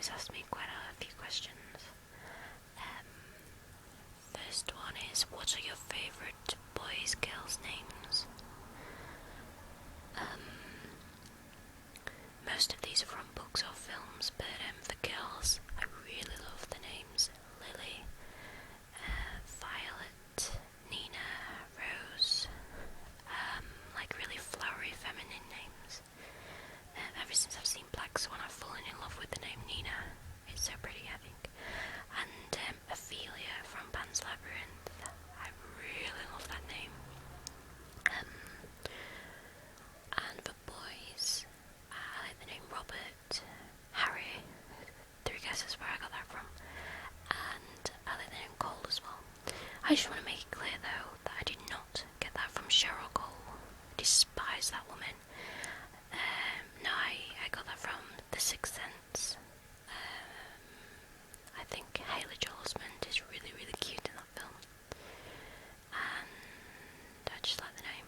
who's asked me quite a few questions. First one is, what are your favourite boys' girls' names? Most of these are from books or films, but for girls, I really love the names Lily, Violet, Nina, Rose, like really flowery feminine names. Ever since I've seen Black Swan, I've fallen in love with the name Nina. It's so pretty, I think. And Ophelia from Pan's Labyrinth. I really love that name. And for boys, I like the name Robert, Harry. 3 guesses where I got that from. And I like the name Cole as well. I just want to make it clear though that I did not get that from Cheryl Cole. I despise that woman. No, I got that from The Sixth Sense. I think Haley Joel Osment is really, really cute in that film. And I just like the name.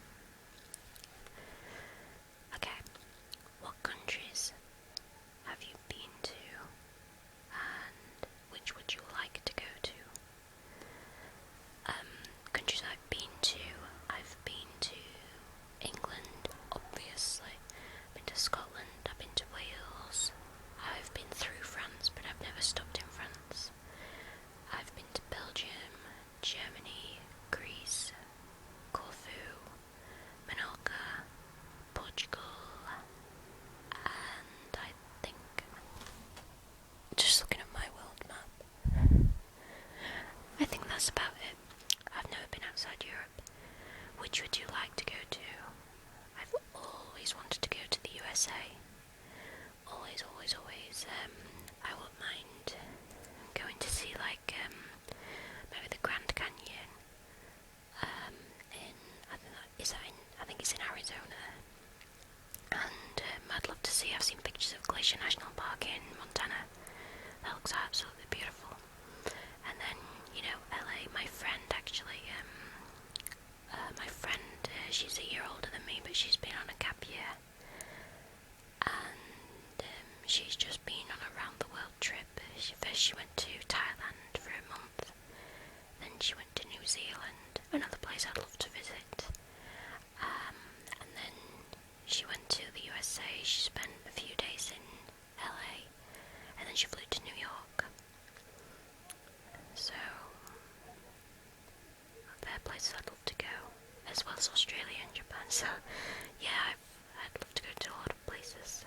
Okay, what countries have you been to? And which would you like to go to? Countries I've been to England, obviously. I've been to Scotland, I've been to Wales, I've been through France, but I've never stopped in France. I've been to Belgium, Germany, Greece, Corfu, Menorca, Portugal, and I think, just looking at my world map, I think that's about it. I've never been outside Europe. Which would you like to go to? I've always wanted to go to the USA. Always. I wouldn't mind going to see maybe the Grand Canyon. I think it's in Arizona. And I'd love to see. I've seen pictures of Glacier National Park in Montana. That looks absolutely beautiful. And then, LA. My friend actually. She's a year older than me, but she's been on a gap year, and she's just been on a round the world trip. First she went to Thailand for a month, then she went to New Zealand, another place I'd love to visit, and then she went to the USA. She spent a few days in LA, and then she flew to New York. So they're places I'd love to go, as well as Australia and Japan. So yeah, I'd love to go to a lot of places.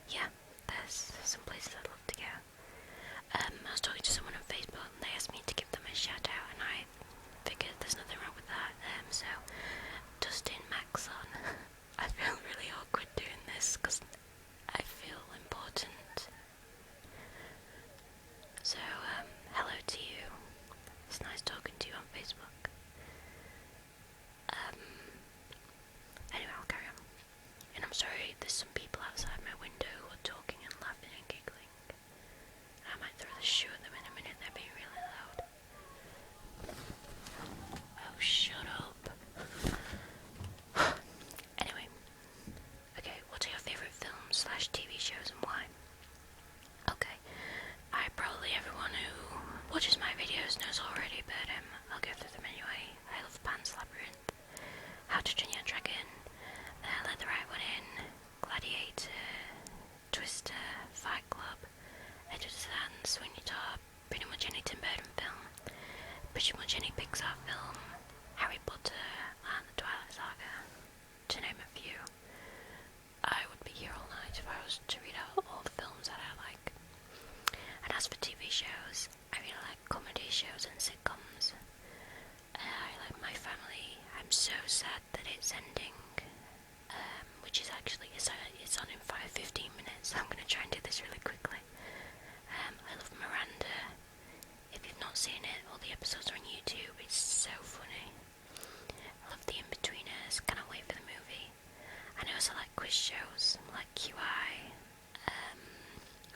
Yeah, there's some places I'd love to go. I was talking to someone on Facebook and they asked me to give them a shout out, and I figured there's nothing wrong with that. So Dustin Maxon. I feel really awkward doing this because I feel important. So, hello to you. It's nice talking to you on Facebook. Anyway, I'll carry on. And I'm sorry, there's some people outside my window who are talking and laughing and giggling. I might throw the shoe at them in a minute, they're being really loud. Oh, shut up. Anyway. Okay, what are your favourite films / TV shows and why? Okay, probably everyone who watches my videos knows already, but I'll go through them anyway. I love Pan's Labyrinth, How to Train Your Dragon, Let the Right One In, Gladiator, Twister, Fight Club, Edward Scissorhands, Sweeney Todd, pretty much any Tim Burton film, pretty much any Pixar film, Harry Potter, and the Twilight Saga, to name a few. I would be here all night if I was to read out all the films that I like. And as for TV shows, I really like comedy shows and sitcoms. I like My Family. I'm so sad that it's ending, which is actually, it's on in 15 minutes, so I'm going to try and do this really quickly. I love Miranda. If you've not seen it, all the episodes are on YouTube. It's so funny. I love The In-Betweeners. Cannot wait for the movie. And I also like quiz shows, like QI,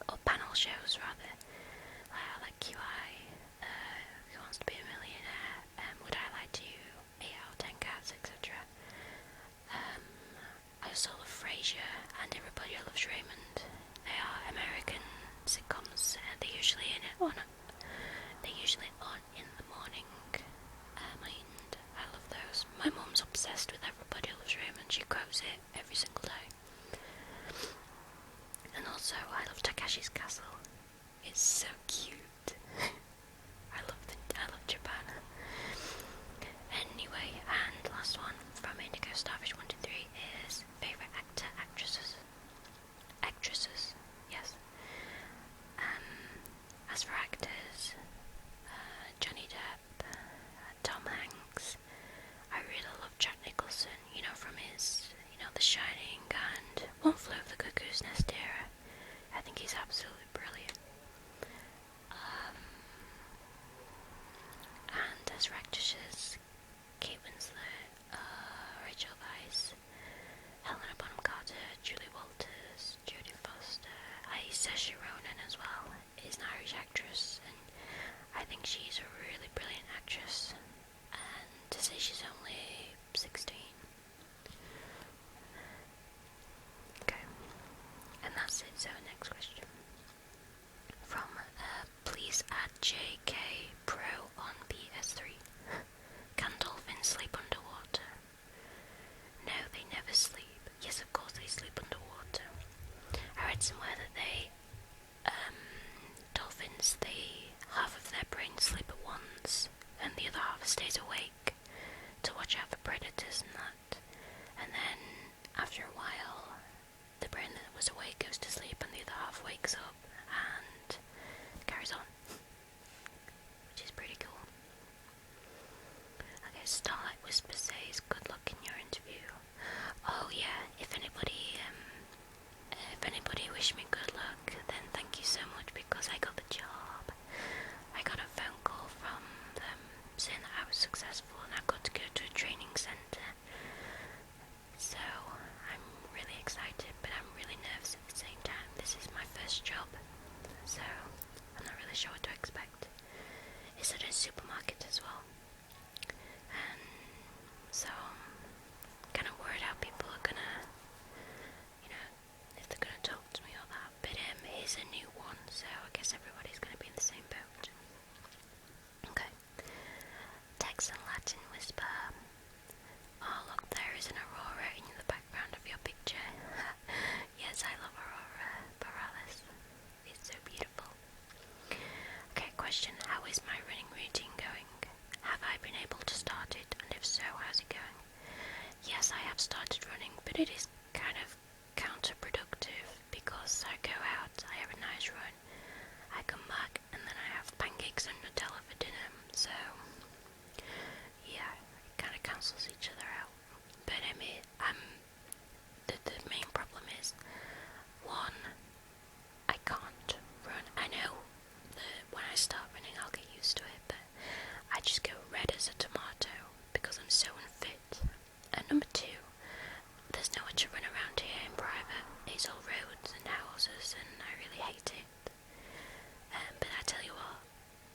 or panel shows rather. I like QI, Who Wants to Be a Millionaire, Would I Lie to You, 8 out of 10 Cats, etc. it every single day. And also, I love Takashi's Castle. It's so cute. I love Japan. Anyway, and last one from Indigo Starfish 123 is favourite actor, actresses, yes. As for actors, Johnny Depp, Tom Hanks, I really love Jack Nicholson, from his, The Shining and One Flew Over the Cuckoo's Nest era. I think he's absolutely brilliant. And as for actresses, Kate Winslet, Rachel Weisz, Helena Bonham Carter, Julie Walters, Jodie Foster, Saoirse Ronan as well is an Irish actress, and I think she's a really brilliant actress. And to say she's only 16. Okay, and that's it. So next question from please add JK Pro on PS3. Can dolphins sleep underwater? No, they never sleep. Yes, of course they sleep underwater. I read somewhere that dolphins, half of their brain sleep at once, and the other half stays awake to watch out for predators and that. And then, after a while, the brain that was awake goes to sleep, and the other half wakes up and carries on, which is pretty cool. Okay, Starlight Whisper says, good luck in your interview. Oh yeah, if anybody wish me good luck, then thank you so much, because I got the job. I got a phone call from them saying that I was successful and I've got to go to a training centre. So I'm really excited, but I'm really nervous at the same time. This is my first job, so I'm not really sure what to expect. It's at a supermarket as well, and so I'm kind of worried how people are gonna, if they're gonna talk to me or that. But it's a new one, so I guess everybody's gonna be in the same boat. Okay. Texan Latin Whisper. Oh look, there is an Aurora in the background of your picture. Yes, I love Aurora Borealis. It's so beautiful. Okay, question. How is my running routine going? Have I been able to start it? And if so, how's it going? Yes, I have started running, but it is kind of counterproductive, because I go out, I have a nice run, I come back, and then I have pancakes and Nutella for dinner, so yeah, it kind of cancels each other out. But the main problem is, one, I can't run. I know that when I start running I'll get used to it, but I just go red as a tomato because I'm so unfit. And number two, there's nowhere to run around here in private. It's all roads and houses, and I really hate it. But I tell you what,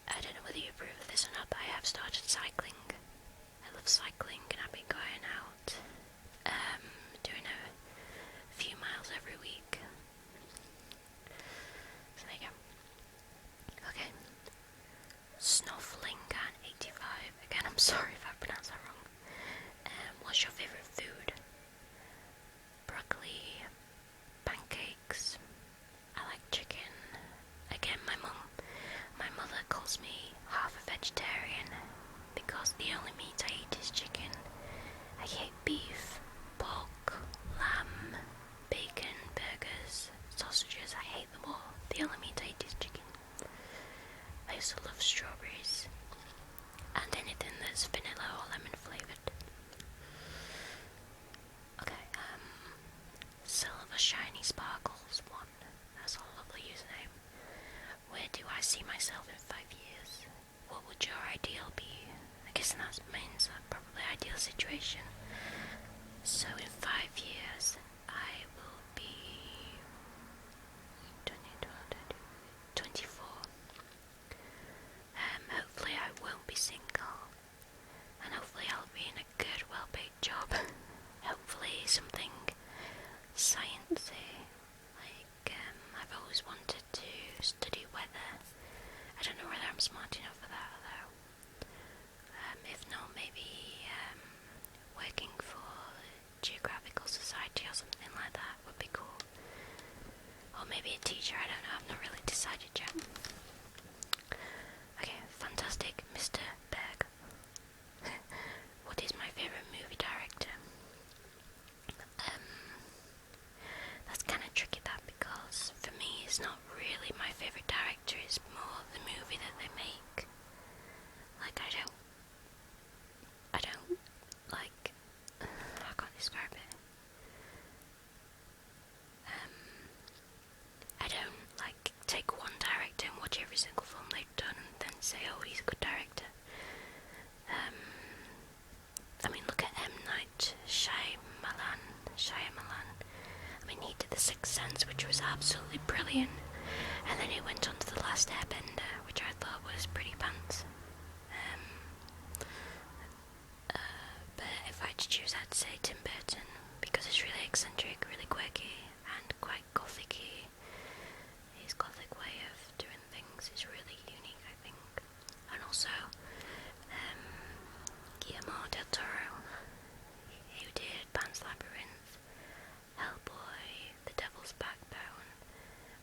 I don't know whether you approve of this or not, but I have started cycling. I love cycling, and I've been going out, doing a few miles every week. So there you go. Okay. Snufflingan85. Again, I'm sorry if I pronounced that wrong. What's your favourite food? Broccoli, pancakes. I like chicken. Again, my mother calls me half a vegetarian because the only meat I eat is chicken. I hate beef, pork, lamb, bacon, burgers, sausages. I hate them all. The only meat I eat is chicken. I also love strawberries and anything that's vanilla or lemon flavoured. Okay, Silver Shiny Sparkles 1. That's a lovely username. Where do I see myself in 5 years? What would your ideal be? I guess that means probably ideal situation. So in 5 years, I will be 24. Hopefully I won't be single, and hopefully I'll be in a good, well-paid job. Hopefully something sciencey, like I've always wanted to study weather. I don't know whether I'm smart enough for that though. If not, maybe working for Geographical Society Or maybe a teacher, I don't know, I've not really decided yet. Okay, fantastic, Mr. Berg. What is my favourite movie director? That's kind of tricky that, because for me it's not really my favourite director, it's more the movie that they make. Like I don't like, I can't describe it. I don't like take one director and watch every single film they've done and then say, oh, he's a good director. I mean, look at M. Night Shyamalan. I mean, he did The Sixth Sense, which was absolutely brilliant, and then he went on to The Last Airbender, which I thought was pretty pants. But if I had to choose, I'd say Tim Burton, because it's really eccentric, really quirky, and quite gothic-y. His gothic way of doing things is really unique, I think. And also, Guillermo del Toro, who did Pan's Labyrinth, Hellboy, The Devil's Backbone.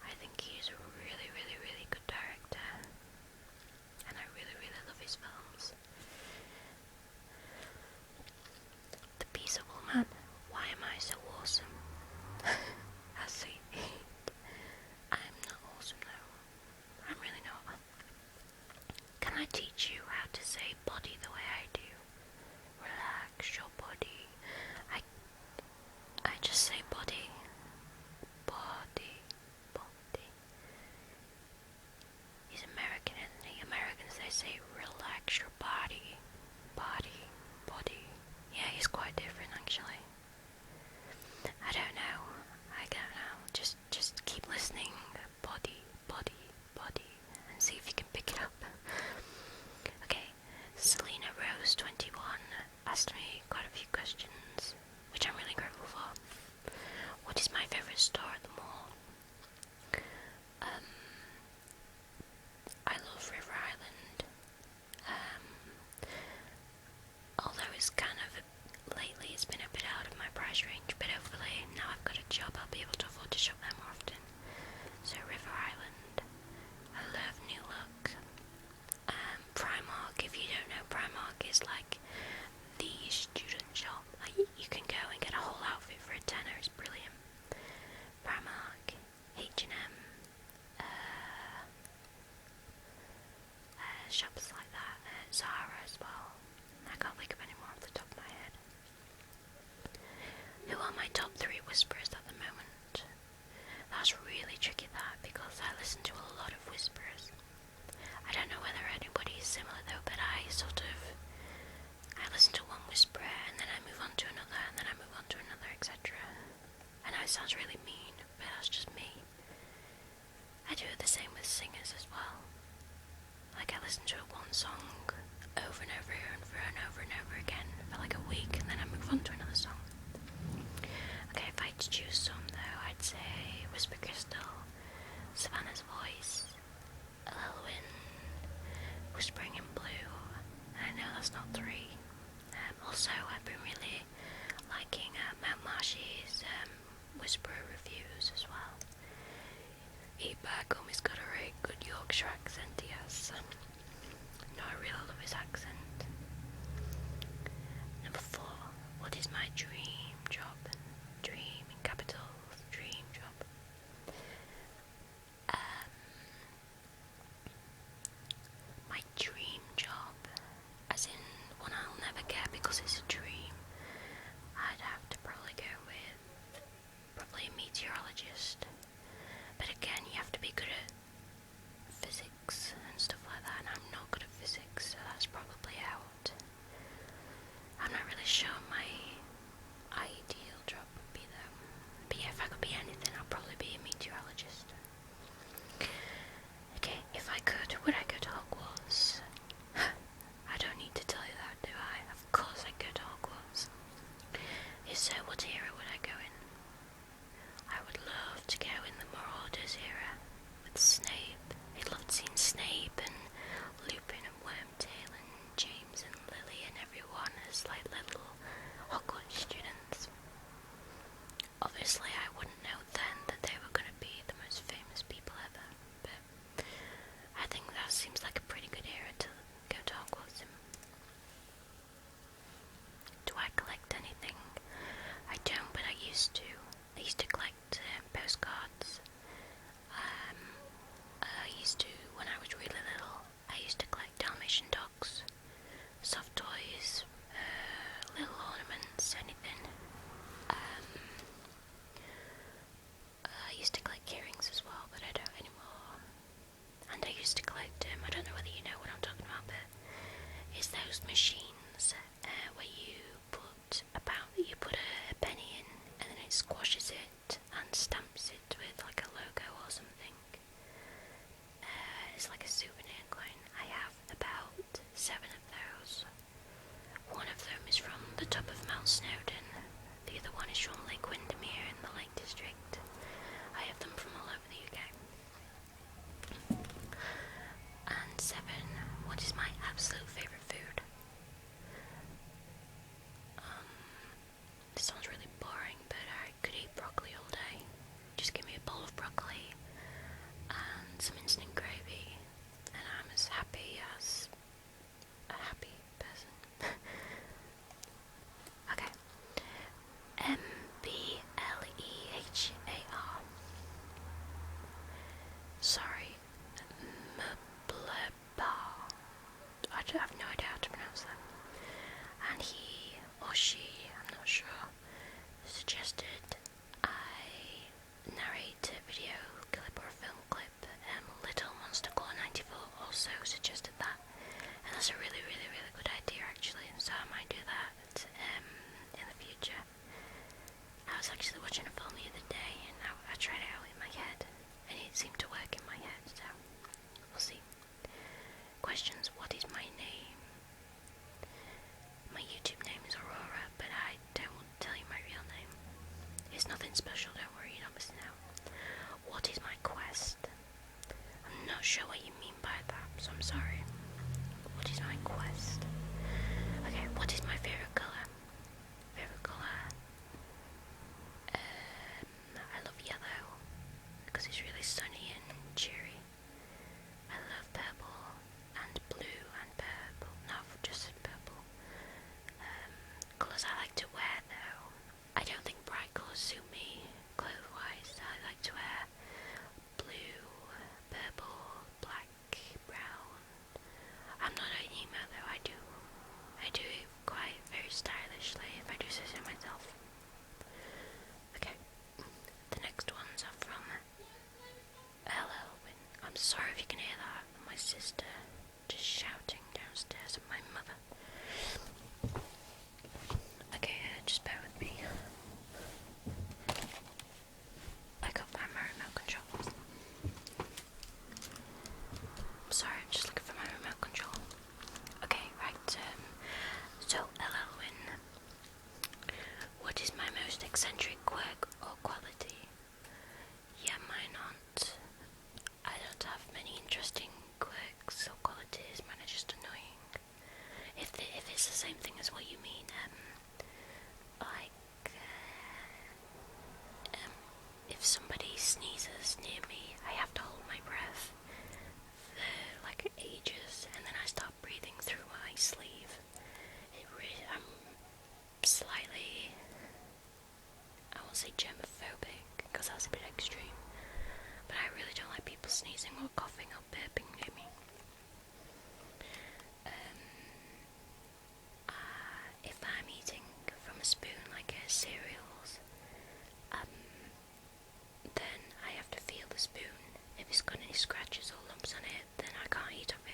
I think he is a really, really, really good director, and I really, really love his films. The Peaceable Man. Why am I so awesome? I see. I'm not awesome though. I'm really not. Can I teach you how to say body the way I do? Relax your body. I just say body. Body. Body. He's American, isn't he? Americans, they say relax your body. Body. Body. Yeah, he's quite different actually. I don't know. Just keep listening. Body, body, body, and see if you can pick it up. Okay, Selena Rose 21 asked me quite a few questions, which I'm really grateful for. What is my favourite store at the mall? I love River Island. Although it's kind of lately it's been a bit out of my price range, but hopefully now I've got a job I'll be able to afford to shop there more often. So River Island. I love New Look. Primark, if you don't know, Primark is like the student shop. Like you can go and get a whole outfit for a tenner, it's brilliant. Primark, H&M, shops like that, Zara as well. I can't think of any more off the top of my head. Who are my top 3 whisperers at the moment? That's really tricky that, because I listen to a lot of whisperers. I don't know whether anybody is similar though, but I listen to one whisperer and then I move on to another and then I move on to another, etc. I know it sounds really mean, but that's just me. I do the same with singers as well. Like I listen to one song over and over and over and over again for like a week and then I move on to another song. Okay, if I had to choose some though, I'd say Whisper Crystal, Savannah's Voice, A Little Wind, Whispering in Blue, and I know that's not 3. Also, I've been really liking Mount Marshy's Whisperer reviews as well. Eat Bagum, he's got a very good Yorkshire accent, he has. No, I really love his accent. Number 4, what is my dream job? Dream in capitals, dream job. My dream job, as in one I'll never get because it's a dream, I'd have to probably go with probably a meteorologist. But again, you have to be good at physics and stuff like that, and I'm not good at physics, so that's probably out. I'm not really sure my ideal Mblehar. Sorry, Mblehar. I have no idea how to pronounce that. And he or she, I'm not sure, suggested I narrate a video clip or a film clip. Little Monster Claw 94 also suggested that, and that's a really good idea actually, so I might do that in the future. I was actually watching a film the other day and I tried it out in my head and it seemed to work in my head, so we'll see. Questions: what is my name? My YouTube name is Aurora, but I don't want to tell you my real name. It's nothing special, don't worry, you're not missing out. What is my quest? I'm not sure what you mean by that, so I'm sorry. What is my quest? Okay, what is my favourite colour? Favourite colour? I love yellow, because it's really sunny and cheery. I love purple and blue and purple. No, just purple. Colours I like to wear though. I don't think bright colours suit me clothes-wise. I like to wear blue, purple, black, brown. I'm not an emo though. I do it quite very stylishly if I do so myself. Okay, the next ones are from Elwin. I'm sorry if you can hear that. My sister just shouting downstairs at my mother. Okay, just bear with me. I can't find my remote control. I'm sorry, I'm just looking for my remote control. Okay, right. So Elwin, what is my most eccentric quirk or quality? Yeah, mine aren't. I don't have many interesting quirks or qualities. Mine are just annoying. If it's the same thing as what you mean, like if somebody sneezes near me, I have to hold my breath for like ages, and then I start breathing through my sleeve. I'm slightly, I won't say germophobic, because that's a bit extreme, but I really don't like people sneezing or coughing or burping near me. If I'm eating from a spoon like cereals, then I have to feel the spoon. If it's got any scratches or lumps on it, then I can't eat of it.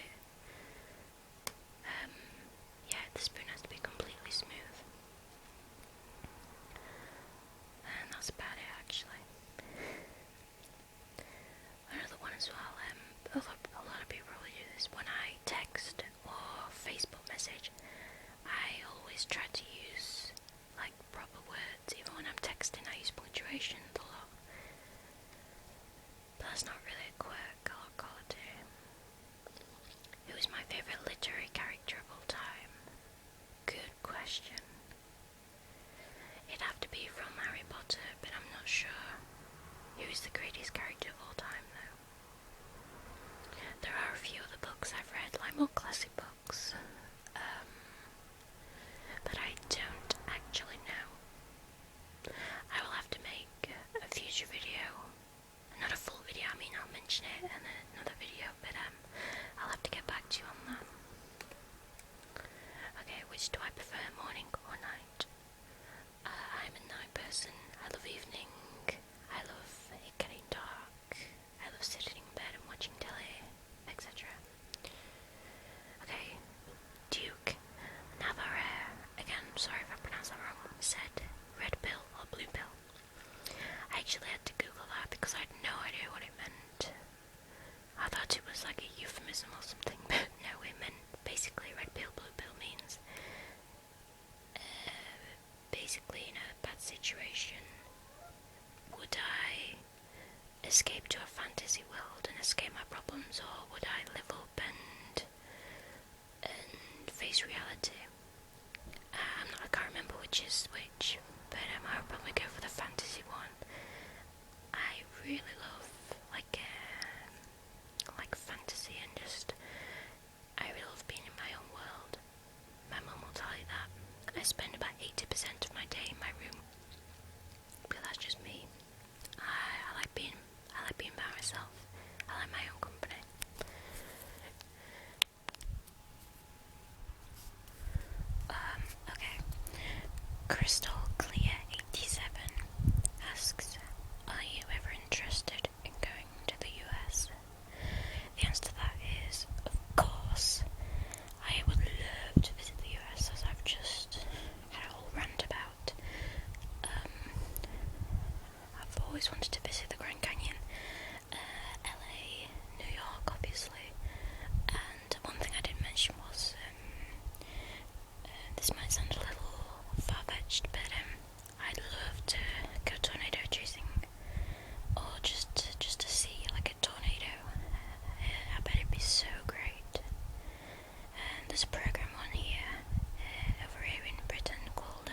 Yeah, the spoon has to be completely smooth. And that's about it actually. Another one as well, a lot of people probably do this. When I text or Facebook message, I always try to use like proper words. Even when I'm texting, I use punctuation a lot. But that's not really a quirk or quality. Who is my favourite literary character of all time? Good question. It'd have to be from Harry Potter, but I'm not sure who is the greatest character of all time though. There are a few other books I've read, like more classic books, but I don't actually know. I will have to make a future video, not a full video, I mean I'll mention it in another video, but I'll have to get back to you on that. Okay, which do I prefer, morning or night? I'm a night person. I love evening. I love it getting dark. I love sitting in bed and watching telly, etc. Okay, Duke Navarre, again, sorry if I pronounced that wrong, said red pill or blue pill. I actually had to Google that because I had no idea what it meant. I thought it was like a euphemism or something, but no, it meant basically red pill, blue pill means basically in a bad situation, would I escape to a fantasy world and escape my problems, or would I live up and face reality? I can't remember which is which, but I would probably go for the fantasy one. I really love like fantasy and just I really love being in my own world. My mum will tell you that I spend about 80% of my day in my room Crystal Clear 87 asks, are you ever interested in going to the US? The answer to that is, of course. I would love to visit the US, as I've just had a whole rant about. I've always wanted to visit the Grand Canyon, LA, New York, obviously. And one thing I didn't mention was, this might sound a little far-fetched, but I'd love to go tornado chasing, or just to see like a tornado. I bet it'd be so great. And there's a program on here, over here in Britain, called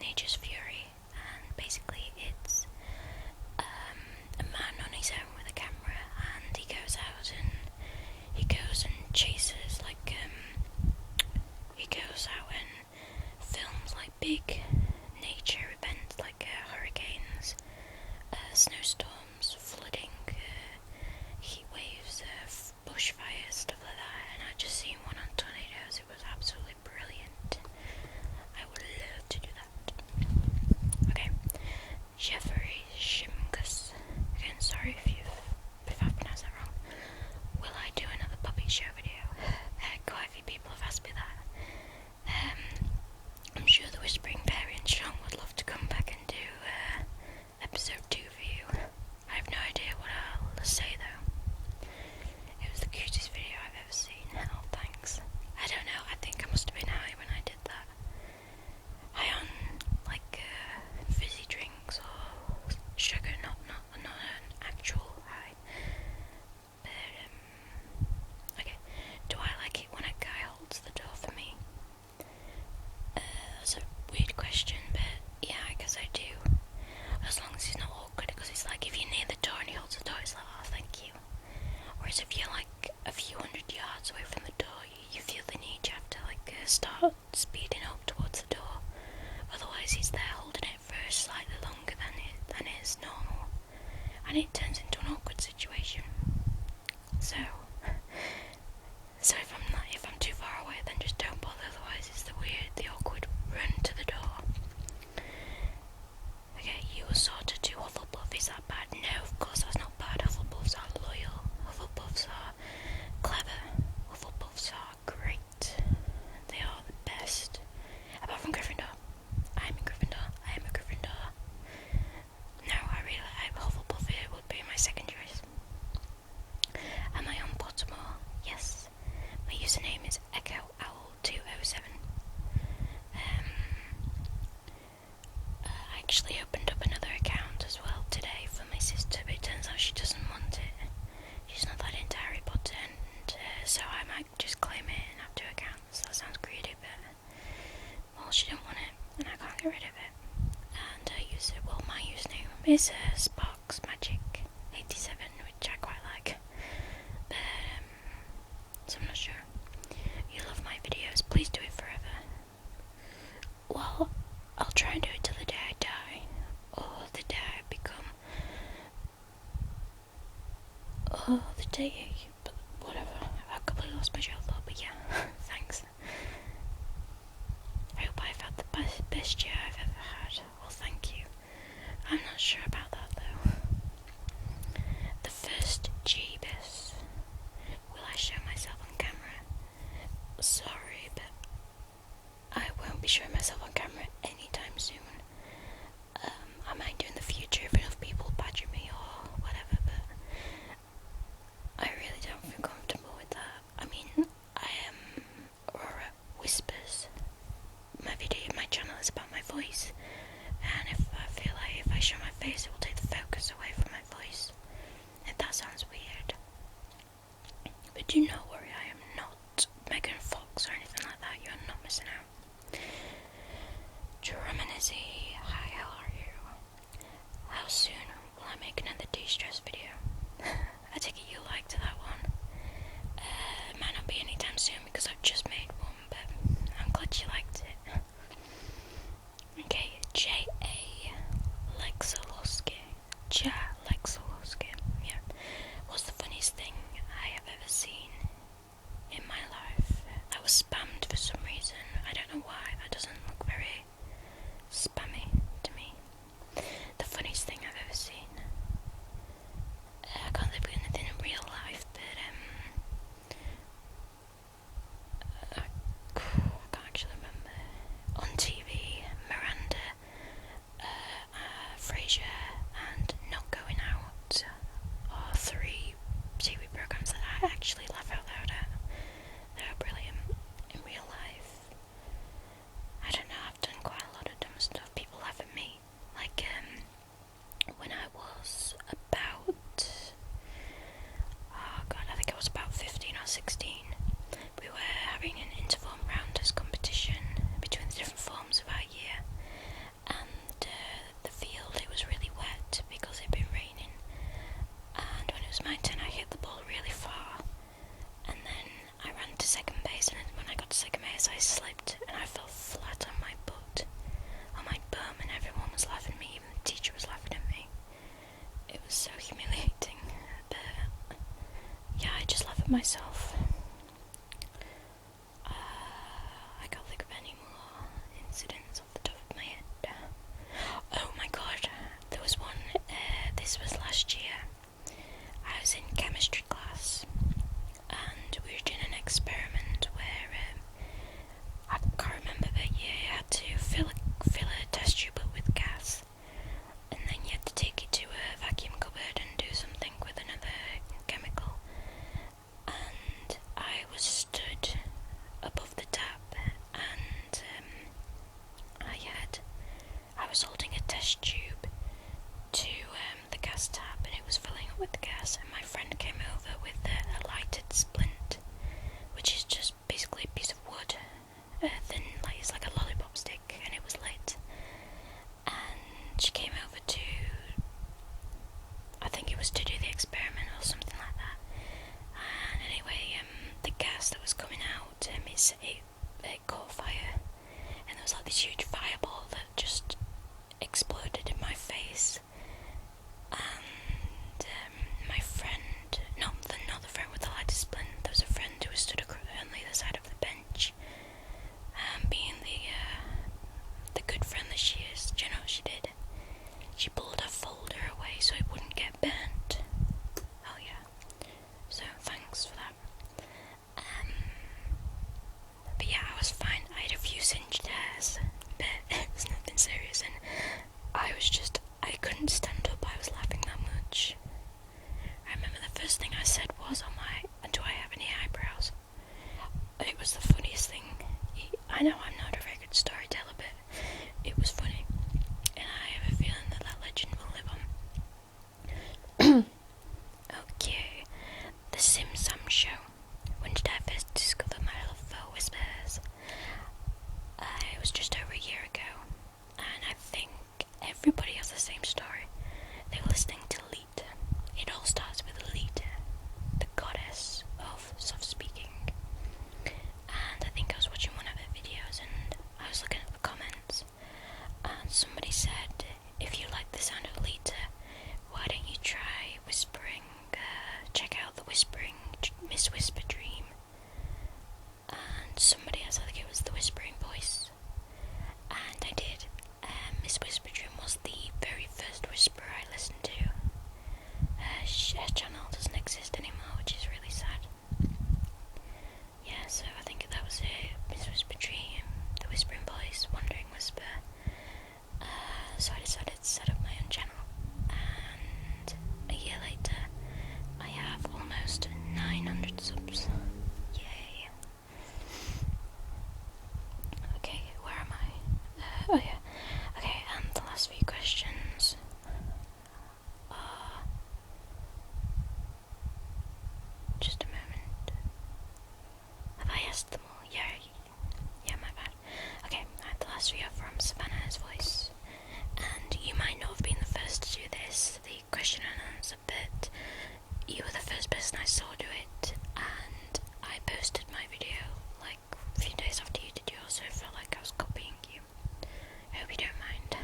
Nature's Fury, and basically it's a man on his own with a camera, and he goes out and chases he goes out and films like big nature events like hurricanes, snowstorms, flooding, heat waves, bushfires, stuff like that. And I just seen one on tornadoes. It was absolutely brilliant. I would love to do that. Okay, Jeffrey Shimkus. Again, sorry if I've pronounced that wrong. Will I do another puppy show video? Quite a few people have asked me that. I'm sure the Whispering Fairy and Sean would love to come back and do episode 2 for you. I have no idea what I'll say though. It was the cutest video I've ever seen. Oh, thanks. I don't know, I think I must have been high when I did that. High on fizzy drinks or sugar, not an actual high. But okay. Do I like it when a guy holds the door for me? That's a weird question, but yeah, I guess I do. As long as he's not awkward, because it's like if you're near the door and he holds the door, it's like, oh, thank you. Whereas if you're like a few hundred yards away from the door, you feel the need, you have to start speeding up towards the door. Otherwise he's there holding it for slightly longer than is normal, and it turns into an awkward situation. So if I'm too far away, then just don't bother. Otherwise it's the awkward run to the door. Okay, you were sorted to Hufflepuff. Is that bad? No, of course that's not bad. Hufflepuffs are loyal. Hufflepuffs are clever. Hufflepuffs are great. They are the best. Apart from Gryffindor. I am a Gryffindor. No, Hufflepuff here would be my second choice. Am I on Pottermore? Yes. My username is Echo Owl 207. I actually opened up another account as well today for my sister, but it turns out she doesn't want it. She's not that into Harry Potter, and so I might just claim it and have 2 accounts. That sounds greedy, but well, she didn't want it, and I can't get rid of it. And my username is Sparks Magic 87, which I quite like. But so I'm not sure. You love my videos, please do it forever. Well, I'll try and do it till the day I die, or the day I become, or the day, but whatever. I've completely lost my train of thought, but yeah, thanks. I hope I've had the best year I've ever had. Well, thank you. I'm not sure about that though. The first Jeebus. Will I show myself on camera? Sorry, but I won't be showing myself on camera anytime soon. I might do in the future if enough people badger me or whatever, but I really don't feel comfortable with that. I mean, I am Aurora Whispers. My channel is about my voice, and if I feel like if I show my face it will Frasier and Not Going Out are three TV programs that I actually laugh out loud at. They're brilliant in real life. I don't know, I've done quite a lot of dumb stuff. People laugh at me. Like, when I was about, oh god, I think I was about 15 or 16, we were having an interform rounders competition between the different forms of our year, and the field, it was really wet because it had been raining, and when it was my turn I hit the ball really far, and then I ran to second base, and when I got to second base I slipped and I fell flat on my butt, on my bum, and everyone was laughing at me, even the teacher was laughing at me. It was so humiliating, but yeah, I just laugh at myself. I can't think of any more incidents off the top of my head. Oh my god, there was one, this was last year. I was in chemistry class, and we were doing an experiment where, I can't remember, but you had to fill a test tube up with gas, and then you had to take it to a vacuum cupboard and do something with another chemical. And I was stood above the tap, and I was holding a test tube to the gas tap, and it was filling up with gas, and my friend came over with a lighted splint, which is just basically a piece of wood, thin, like it's like a lollipop stick, and it was lit. And she came over to, I think it was to do the experiment or something like that. And anyway, the gas that was coming out, it caught fire, and there was like this huge fireball that just exploded in my face. And my friend, not the friend with the lighted splint, there was a friend who was stood on the other side of the bench, being the good friend that she is. Do you know what she did? She pulled her folder away so it wouldn't get burnt. Oh yeah. So thanks for that. But yeah, I was fine. I had a few singed hairs, but it was nothing serious, and I couldn't stand up. I was laughing that much. I remember the first thing I said was, do I have any eyebrows? It was the funniest thing. I know I'm not a very good storyteller, but it was funny, and I have a feeling that legend will live on. Okay, The Sim Sam Show. When did I first discover my love for whispers? It was just over a year ago, and I think everybody has the same story. They were listening to Lita. It all starts with Lita, the goddess of soft speaking. And I think I was watching one of her videos, and I was looking at the comments, and somebody said, if you like the sound of Lita, why don't you try whispering, check out the whispering Miss Whisper Dream. And somebody else, I think it was the Whispering Voice, and I did. Miss Whisper Dream was the very first whisperer I listened to. Her channel doesn't exist anymore, which is really sad. Yeah, so I think that was it. Miss Whisper Dream, the Whispering Voice, Wandering Whisper. So I decided to set up my own channel, and a year later I have almost 900 subs. Yay. Okay, where am I? Oh yeah. Okay, and the last few questions are... Just a moment. Have I asked them all? Yeah, my bad. Okay, the last few are from Savannah's Voice. And you might not have been the first to do this, the question and answer, but you were the first person I saw do it, and I posted my video like a few days after you did yours, so I felt like I was copying you. I hope you don't mind.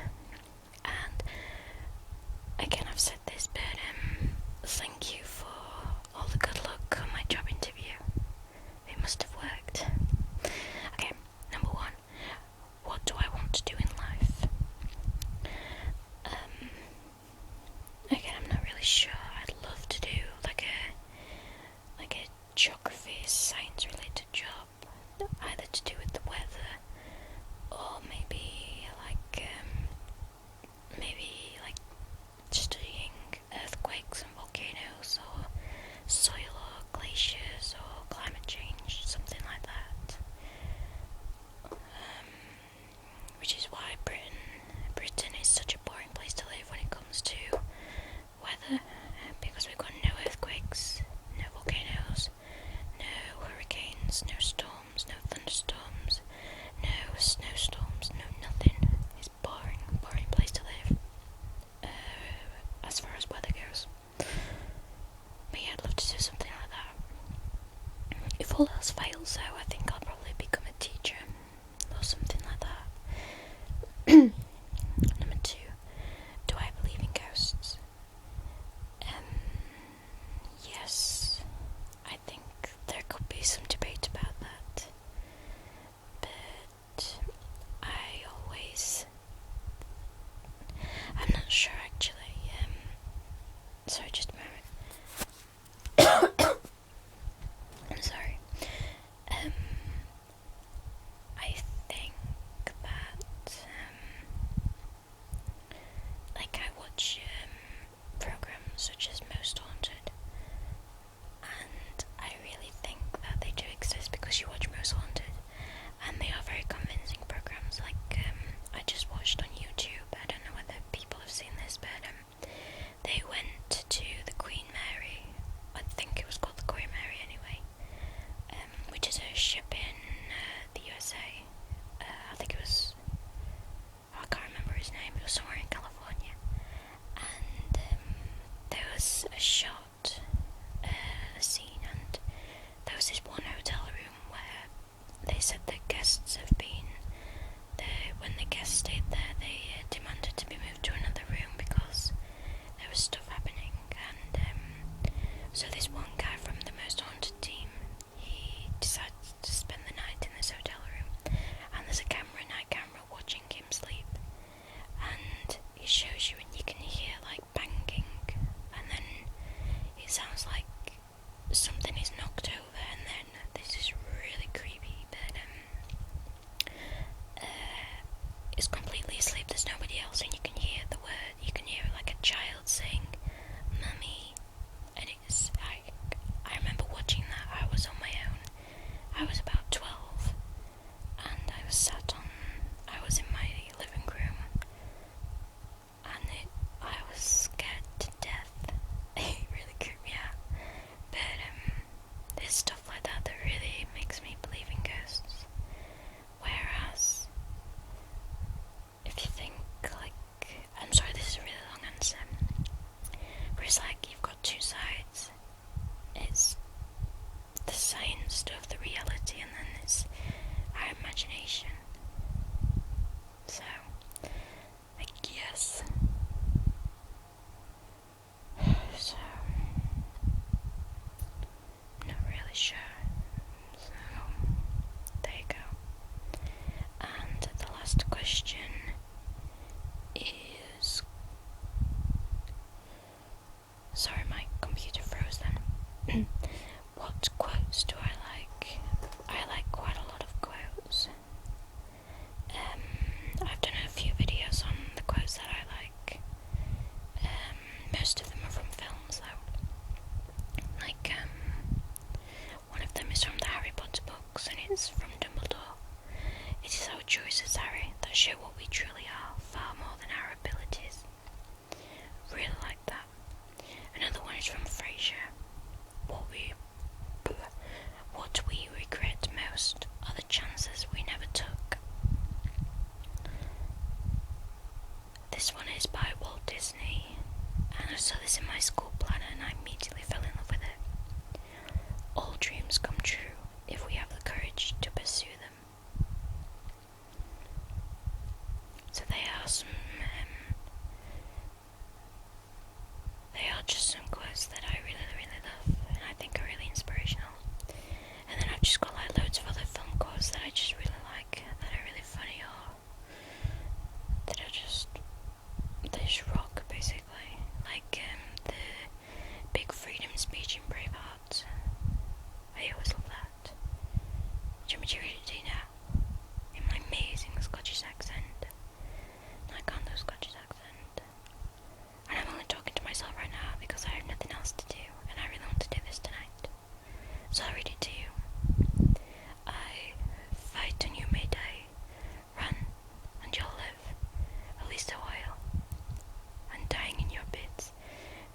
I'm not sure actually. Sorry, just a moment. I'm sorry. I think that like I watch programs such as Most Haunted, and I really think that they do exist because you watch Most Haunted, and they are very convincing programs. Like I just watched on YouTube. I don't know whether people have seen this, but they went to the Queen Mary. I think it was called the Queen Mary anyway, which is a ship in the USA. I think it was, I can't remember his name, it was somewhere in California. And there was a shot, a scene, and there was this one hotel room where they said that guests have been there. When the guests stayed there, they demanded to be moved to another room because there was stuff happening. And so this one guy from the Most Haunted team, he decided to spend the night in this hotel room, and there's a night camera watching him sleep, and it shows you and you can hear like banging, and then it sounds like something is knocked over, and then this is really creepy, but it's completely asleep, there's nobody else, and you can hear the word, you can hear like a child saying mummy, and it's, I remember watching that. I was on my own, I was about 12, and I was in my living room, and I was scared to death. It really creeped me out, but there's stuff like that that really makes me believe in ghosts. Whereas if you think like, I'm sorry, this is a really long answer, but it's like you've got two sides. It's the science stuff, the reality, and then it's our imagination. So I guess so I'm not really sure. So there you go. And the last question is, sorry, my computer froze then. What quotes do I like? I like quite a lot of quotes. I've done a few videos on the quotes that I like. Most of them are from films though. Like one of them is from the Harry Potter books, and it's from Dumbledore. It is our choices, Harry, that show what we truly are, far more than our abilities. Really like that. Another one is from Frasier. What we regret most are the chances we never took. This one is by Walt Disney, and I saw this in my school planner and I immediately fell in love with it. All dreams come true if we have the courage to pursue them. So they are just some quotes that I really, really love, and I think are really inspirational. And then I've just got like loads of other film quotes that I just really like, that are really funny, or that are just, they just rock basically. Like the big freedom speech in Braveheart. I always love that. Do you want me to read it to you now? In my amazing Scottish accent. I can't do a Scottish accent. And I'm only talking to myself right now because I have nothing else to do, and I really want to do this tonight. So I'll read it to you. I fight and you may die. Run and you'll live, at least a while. And dying in your bits,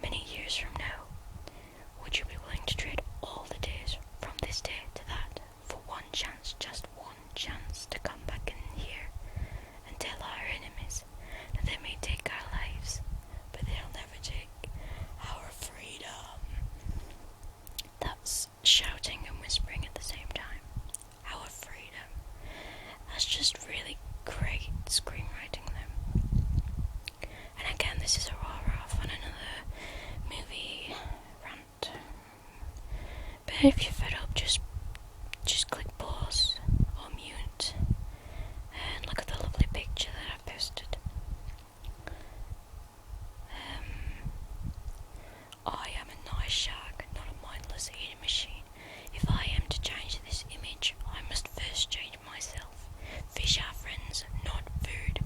many years from now. Would you be willing to trade all the days from this day to that for one chance, just one chance, to come back in here and tell our enemies that they may take our lives, but they'll never take our freedom? That's shouting and whispering at the same time. Our freedom. That's just really great screenwriting there. And again, this is Aurora off on another movie rant. But if you're fed up, just click pause or mute and look at the lovely picture that I've posted. shark, not a mindless eating machine. If I am to change this image, I must first change myself. Fish are friends, not food.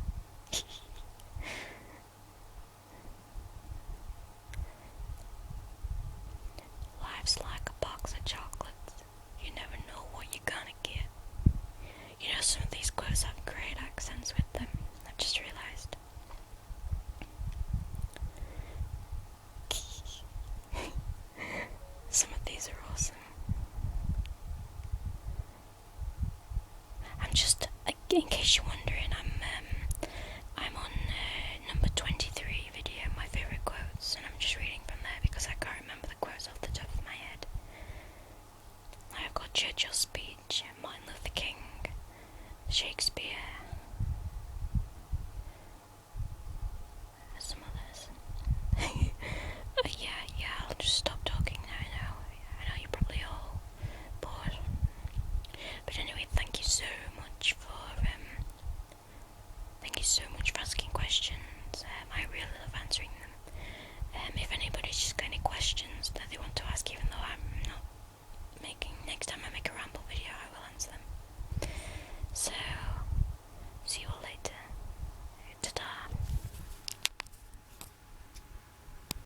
Life's like a box of chocolates. You never know what you're gonna get. You know, some of these quotes have great accents with them. I've just realised. Some of these are awesome. I'm just, in case you're wondering,